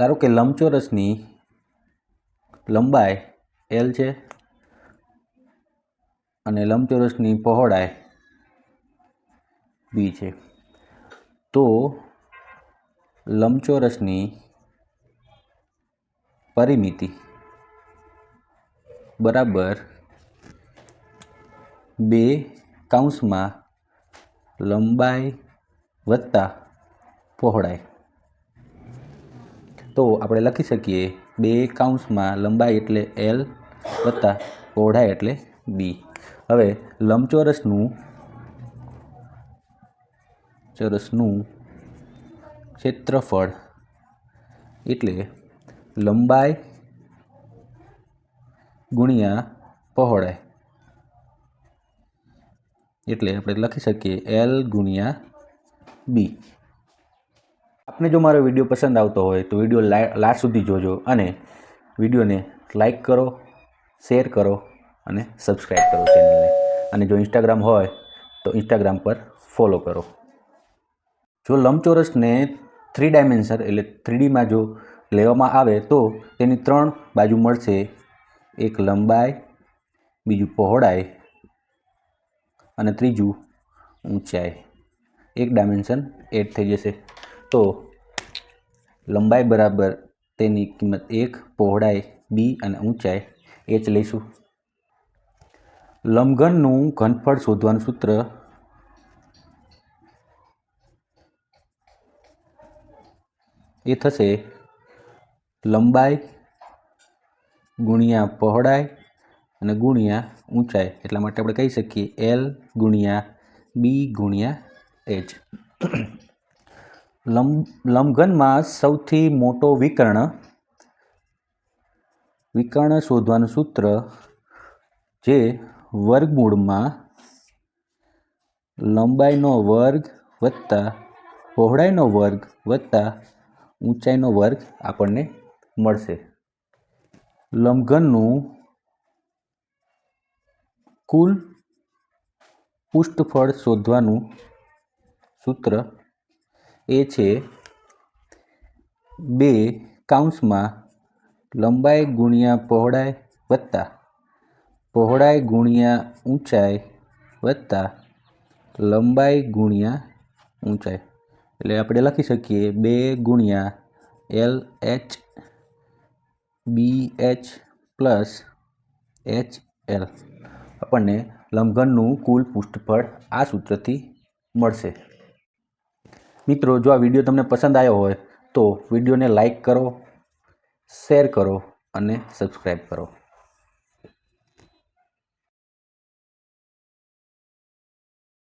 ધારો કે લંબચોરસની લંબાઈ L છે અને લંબચોરસની પહોળાઈ B છે, તો લંબચોરસની પરિમિતિ બરાબર 2 કૌંસમાં લંબાઈ વત્તા પહોળાઈ. તો આપણે લખી શકીએ 2 કૌંસમાં લંબાઈ એટલે L વત્તા પહોળાઈ એટલે B. હવે લંબચોરસનું ક્ષેત્રફળ એટલે લંબાઈ ગુણ્યા પહોળાઈ, એટલે આપણે લખી શકીએ L ગુણ્યા B. આપને જો મારો વિડીયો પસંદ આવતો હોય તો વિડીયો લાસ્ટ સુધી જોજો અને વિડીયોને લાઈક કરો, શેર કરો અને સબસ્ક્રાઈબ કરો ચેનલને. અને જો ઇન્સ્ટાગ્રામ હોય તો ઇન્સ્ટાગ્રામ પર ફોલો કરો. જો લંબચોરસને 3 ડાયમેન્શન એટલે 3Dમાં જો લેવામાં આવે તો તેની 3 બાજુ મળશે, એક લંબાઈ, બીજું પહોળાઈ અને ત્રીજું ઊંચાઈ. એક ડાયમેન્શન એડ થઈ જશે. તો લંબાઈ બરાબર તેની કિંમત 1, પહોળાઈ B અને ઊંચાઈ H લઈશું. લંબઘનનું ઘનફળ શોધવાનું સૂત્ર એ થશે લંબાઈ ગુણ્યા પહોળાઈ અને ગુણ્યા ઊંચાઈ. એટલા માટે આપણે કહી શકીએ L ગુણ્યા B ગુણ્યા H. લંબઘનમાં સૌથી મોટો વિકર્ણ શોધવાનું સૂત્ર જે વર્ગમૂળમાં લંબાઈનો વર્ગ વત્તા પહોળાઈનો વર્ગ વત્તા ઊંચાઈનો વર્ગ આપણને મળશે. લંબઘનનું કુલ પૃષ્ઠફળ શોધવાનું સૂત્ર એ છે 2 કૌંસમાં લંબાઈ ગુણ્યા પહોળાઈ વત્તા પહોળાઈ ગુણ્યા ઊંચાઈ વત્તા લંબાઈ ગુણ્યા ઊંચાઈ. એટલે આપણે લખી શકીએ 2 ગુણ્યા LH BH પ્લસ HL. આપણને લંબઘનનું કુલ પૃષ્ઠફળ આ સૂત્રથી મળશે. મિત્રો, જો આ વિડીયો તમને પસંદ આવ્યો હોય તો વિડીયોને લાઈક કરો, શેર કરો અને સબસ્ક્રાઈબ કરો.